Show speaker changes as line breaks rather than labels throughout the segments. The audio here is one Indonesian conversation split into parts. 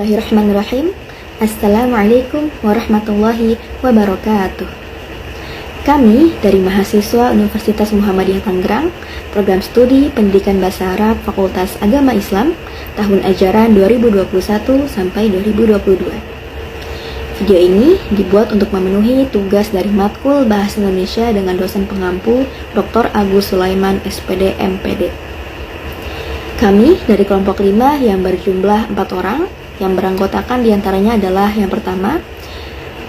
Bismillahirrahmanirrahim. Assalamualaikum warahmatullahi wabarakatuh. Kami dari mahasiswa Universitas Muhammadiyah Tangerang, Program Studi Pendidikan Bahasa Arab Fakultas Agama Islam, tahun ajaran 2021 sampai 2022. Video ini dibuat untuk memenuhi tugas dari Matkul Bahasa Indonesia dengan dosen pengampu Dr. Agus Sulaiman SPD MPD. Kami dari kelompok 5 yang berjumlah 4 orang, yang beranggotakan diantaranya adalah yang pertama,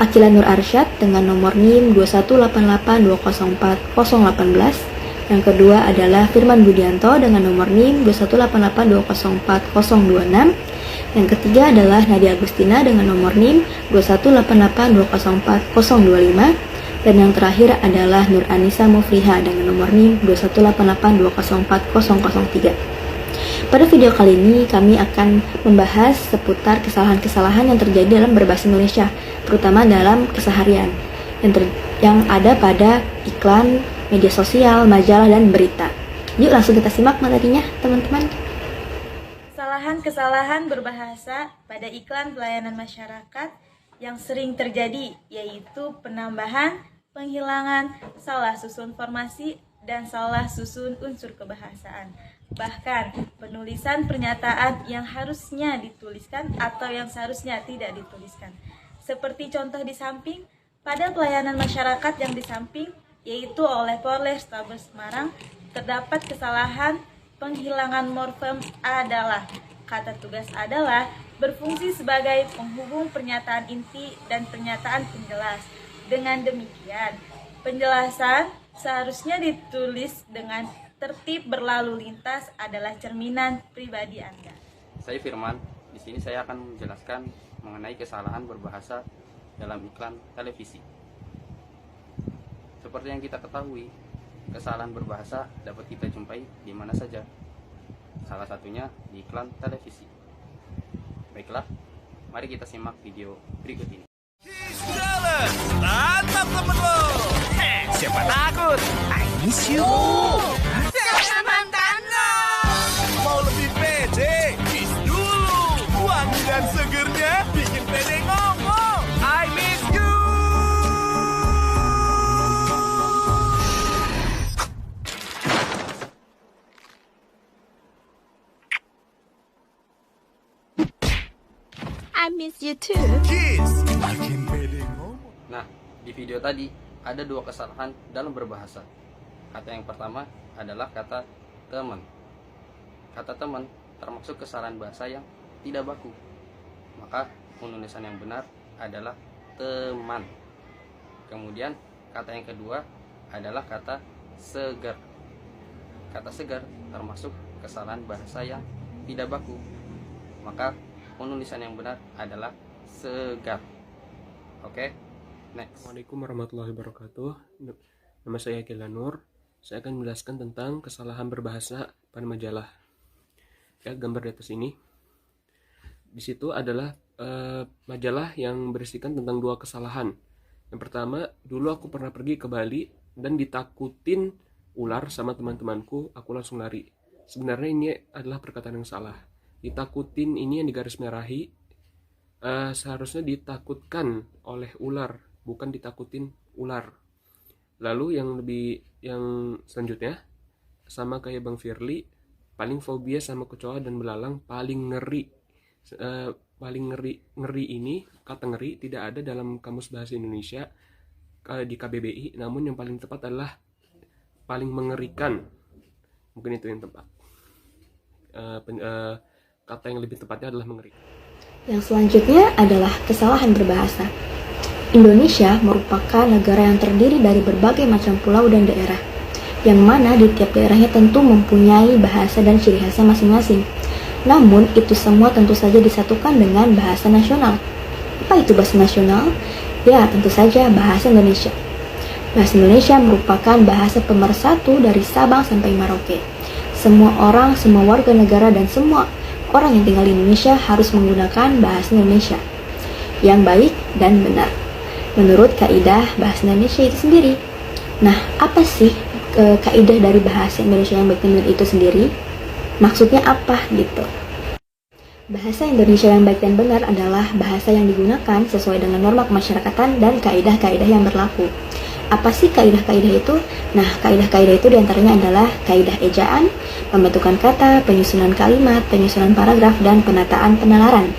Akila Nur Arsyad dengan nomor NIM 21882040018. Yang kedua adalah Firman Budianto dengan nomor NIM 21882040026. Yang ketiga adalah Nadia Agustina dengan nomor NIM 21882040025. Dan yang terakhir adalah Nur Anissa Mufriha dengan nomor NIM 21882040003. Pada video kali ini kami akan membahas seputar kesalahan-kesalahan yang terjadi dalam berbahasa Indonesia, terutama dalam keseharian yang ada pada iklan, media sosial, majalah, dan berita. Yuk langsung kita simak materinya, teman-teman.
Kesalahan-kesalahan berbahasa pada iklan pelayanan masyarakat yang sering terjadi, yaitu penambahan, penghilangan, salah susun formasi, dan salah susun unsur kebahasaan. Bahkan penulisan pernyataan yang harusnya dituliskan atau yang seharusnya tidak dituliskan. Seperti contoh di samping, pada pelayanan masyarakat yang di samping, yaitu oleh Polrestabes Semarang, terdapat kesalahan penghilangan morfem adalah. Kata tugas adalah berfungsi sebagai penghubung pernyataan inti dan pernyataan penjelas. Dengan demikian, penjelasan seharusnya ditulis dengan tertib berlalu lintas adalah cerminan pribadi Anda.
Saya Firman. Di sini saya akan menjelaskan mengenai kesalahan berbahasa dalam iklan televisi. Seperti yang kita ketahui, kesalahan berbahasa dapat kita jumpai di mana saja. Salah satunya di iklan televisi. Baiklah, mari kita simak video berikut ini.
Mantap temen lo. Siapa takut? I miss you. Siapa mantan lo? Mau lebih pede? Kiss dulu. Wangi dan segernya bikin pede ngomong. I miss you.
I miss you too.
Kiss. Bikin pede ngomong.
Nah, di video tadi ada dua kesalahan dalam berbahasa. Kata yang pertama adalah kata teman. Kata teman termasuk kesalahan bahasa yang tidak baku. Maka penulisan yang benar adalah teman. Kemudian kata yang kedua adalah kata segar. Kata segar termasuk kesalahan bahasa yang tidak baku. Maka penulisan yang benar adalah segar. Oke, next.
Assalamualaikum warahmatullahi wabarakatuh. Nama saya Akila Nur. Saya akan menjelaskan tentang kesalahan berbahasa pada majalah. Lihat gambar di atas ini. Di situ adalah majalah yang berisikan tentang dua kesalahan. Yang pertama, dulu aku pernah pergi ke Bali dan ditakutin ular sama teman-temanku, aku langsung lari. Sebenarnya ini adalah perkataan yang salah. Ditakutin ini yang digaris merahi, seharusnya ditakutkan oleh ular, bukan ditakutin ular. Lalu yang selanjutnya, sama kayak Bang Firly, paling fobia sama kecoa dan belalang paling ngeri. Paling ngeri ini, kata ngeri tidak ada dalam Kamus Bahasa Indonesia di KBBI, namun yang paling tepat adalah paling mengerikan. Mungkin itu yang tepat. Kata yang lebih tepatnya adalah mengerikan.
Yang selanjutnya adalah kesalahan berbahasa. Indonesia merupakan negara yang terdiri dari berbagai macam pulau dan daerah, yang mana di tiap daerahnya tentu mempunyai bahasa dan ciri khasnya masing-masing. Namun, itu semua tentu saja disatukan dengan bahasa nasional. Apa itu bahasa nasional? Ya, tentu saja bahasa Indonesia. Bahasa Indonesia merupakan bahasa pemersatu dari Sabang sampai Merauke. Semua orang, semua warga negara, dan semua orang yang tinggal di Indonesia harus menggunakan bahasa Indonesia yang baik dan benar menurut kaidah bahasa Indonesia itu sendiri. Nah, apa sih kaidah dari bahasa Indonesia yang baik dan benar itu sendiri? Maksudnya apa gitu? Bahasa Indonesia yang baik dan benar adalah bahasa yang digunakan sesuai dengan norma kemasyarakatan dan kaidah-kaidah yang berlaku. Apa sih kaidah-kaidah itu? Nah, kaidah-kaidah itu diantaranya adalah kaidah ejaan, pembentukan kata, penyusunan kalimat, penyusunan paragraf, dan penataan penalaran.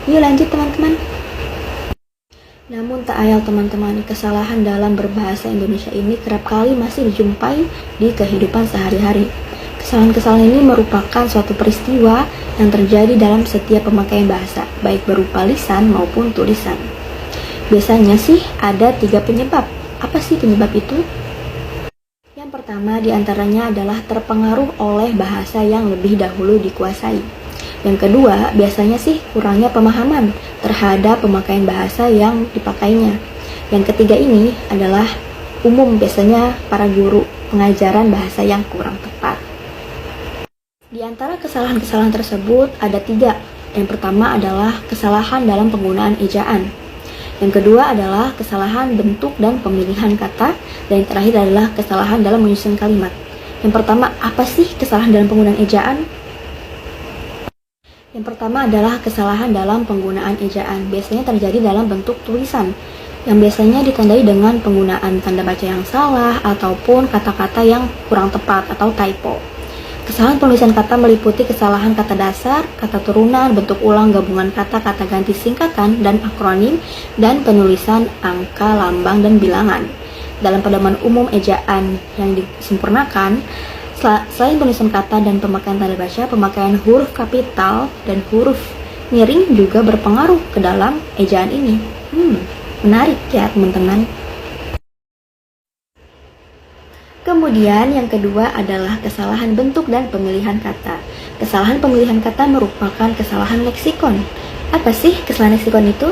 Yuk lanjut teman-teman. Namun tak ayal teman-teman, kesalahan dalam berbahasa Indonesia ini kerap kali masih dijumpai di kehidupan sehari-hari. Kesalahan-kesalahan ini merupakan suatu peristiwa yang terjadi dalam setiap pemakaian bahasa, baik berupa lisan maupun tulisan. Biasanya sih ada 3 penyebab. Apa sih penyebab itu? Yang pertama diantaranya adalah terpengaruh oleh bahasa yang lebih dahulu dikuasai. Yang kedua, biasanya sih kurangnya pemahaman terhadap pemakaian bahasa yang dipakainya. Yang ketiga ini adalah umum, biasanya para guru pengajaran bahasa yang kurang tepat. Di antara kesalahan-kesalahan tersebut ada 3. Yang pertama adalah kesalahan dalam penggunaan ejaan. Yang kedua adalah kesalahan bentuk dan pemilihan kata. Dan yang terakhir adalah kesalahan dalam menyusun kalimat. Yang pertama, apa sih kesalahan dalam penggunaan ejaan? Yang pertama adalah kesalahan dalam penggunaan ejaan. Biasanya terjadi dalam bentuk tulisan, yang biasanya ditandai dengan penggunaan tanda baca yang salah ataupun kata-kata yang kurang tepat atau typo. Kesalahan penulisan kata meliputi kesalahan kata dasar, kata turunan, bentuk ulang, gabungan kata, kata ganti singkatan, dan akronim, dan penulisan angka, lambang, dan bilangan. Dalam pedoman umum ejaan yang disempurnakan, selain penulisan kata dan pemakaian tanda baca, pemakaian huruf kapital dan huruf miring juga berpengaruh ke dalam ejaan ini. Menarik ya teman-teman. Kemudian yang kedua adalah kesalahan bentuk dan pemilihan kata. Kesalahan pemilihan kata merupakan kesalahan leksikon. Apa sih kesalahan leksikon itu?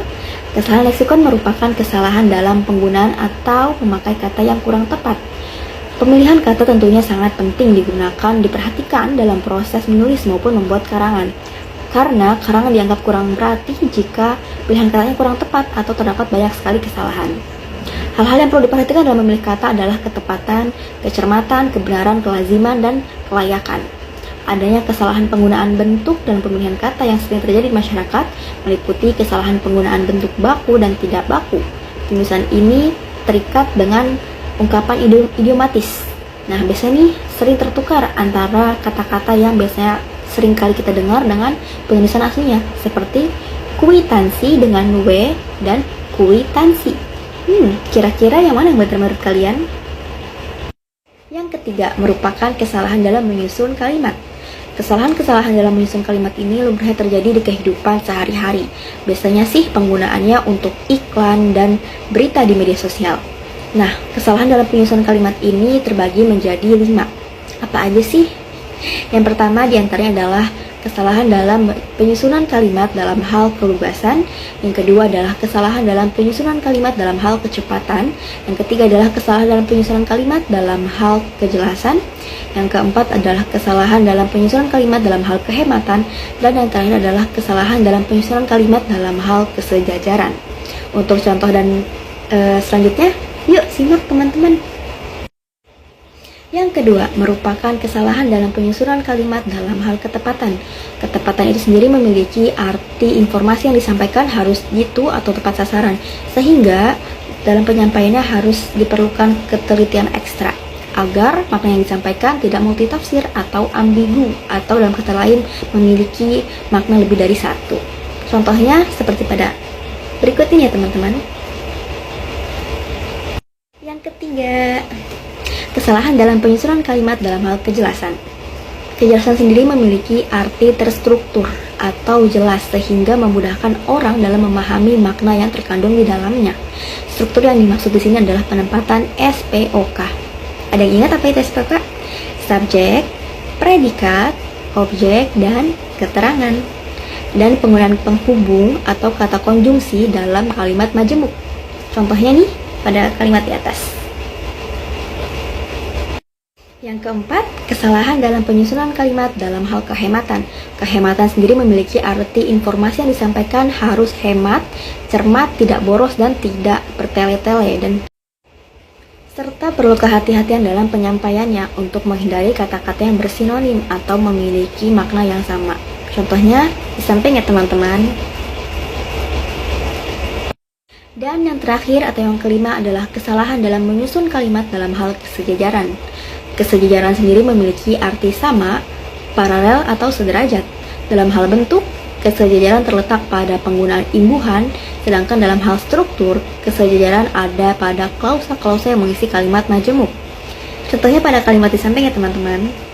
Kesalahan leksikon merupakan kesalahan dalam penggunaan atau memakai kata yang kurang tepat. Pemilihan kata tentunya sangat penting digunakan, diperhatikan dalam proses menulis maupun membuat karangan. Karena karangan dianggap kurang berarti jika pilihan katanya kurang tepat atau terdapat banyak sekali kesalahan. Hal-hal yang perlu diperhatikan dalam memilih kata adalah ketepatan, kecermatan, kebenaran, kelaziman, dan kelayakan. Adanya kesalahan penggunaan bentuk dan pemilihan kata yang sering terjadi di masyarakat meliputi kesalahan penggunaan bentuk baku dan tidak baku. Penulisan ini terikat dengan ungkapan idiomatis. Nah, biasanya nih sering tertukar antara kata-kata yang biasanya sering kali kita dengar dengan penulisan aslinya, seperti kwitansi dengan W dan kwitansi. Kira-kira yang mana yang benar menurut kalian? Yang ketiga merupakan kesalahan dalam menyusun kalimat. Kesalahan-kesalahan dalam menyusun kalimat ini lumrahnya terjadi di kehidupan sehari-hari. Biasanya sih penggunaannya untuk iklan dan berita di media sosial. Nah, kesalahan dalam penyusunan kalimat ini terbagi menjadi 5. Apa aja sih? Yang pertama diantaranya adalah kesalahan dalam penyusunan kalimat dalam hal kelugasan. Yang kedua adalah kesalahan dalam penyusunan kalimat dalam hal kecepatan. Yang ketiga adalah kesalahan dalam penyusunan kalimat dalam hal kejelasan. Yang keempat adalah kesalahan dalam penyusunan kalimat dalam hal kehematan. Dan yang terakhir adalah kesalahan dalam penyusunan kalimat dalam hal kesejajaran. Untuk contoh dan selanjutnya, yuk simak teman-teman. Yang kedua, merupakan kesalahan dalam penyusunan kalimat dalam hal ketepatan. Ketepatan itu sendiri memiliki arti informasi yang disampaikan harus jitu atau tepat sasaran, sehingga dalam penyampaiannya harus diperlukan ketelitian ekstra, agar makna yang disampaikan tidak multitafsir atau ambigu, atau dalam kata lain memiliki makna lebih dari satu. Contohnya seperti pada berikut ini ya teman-teman. Yang ketiga, kesalahan dalam penyusunan kalimat dalam hal kejelasan. Kejelasan sendiri memiliki arti terstruktur atau jelas sehingga memudahkan orang dalam memahami makna yang terkandung di dalamnya. Struktur yang dimaksud di sini adalah penempatan SPOK. Ada yang ingat apa itu SPOK? Subjek, predikat, objek, dan keterangan. Dan penggunaan penghubung atau kata konjungsi dalam kalimat majemuk. Contohnya nih pada kalimat di atas. Yang keempat, kesalahan dalam penyusunan kalimat dalam hal kehematan. Kehematan sendiri memiliki arti informasi yang disampaikan harus hemat, cermat, tidak boros, dan tidak bertele-tele, dan serta perlu kehati-hatian dalam penyampaiannya untuk menghindari kata-kata yang bersinonim atau memiliki makna yang sama. Contohnya di samping ya teman-teman. Dan yang terakhir atau yang kelima adalah kesalahan dalam menyusun kalimat dalam hal kesejajaran. Kesejajaran sendiri memiliki arti sama, paralel, atau sederajat. Dalam hal bentuk, kesejajaran terletak pada penggunaan imbuhan, sedangkan dalam hal struktur, kesejajaran ada pada klausa-klausa yang mengisi kalimat majemuk. Contohnya pada kalimat di samping ya teman-teman.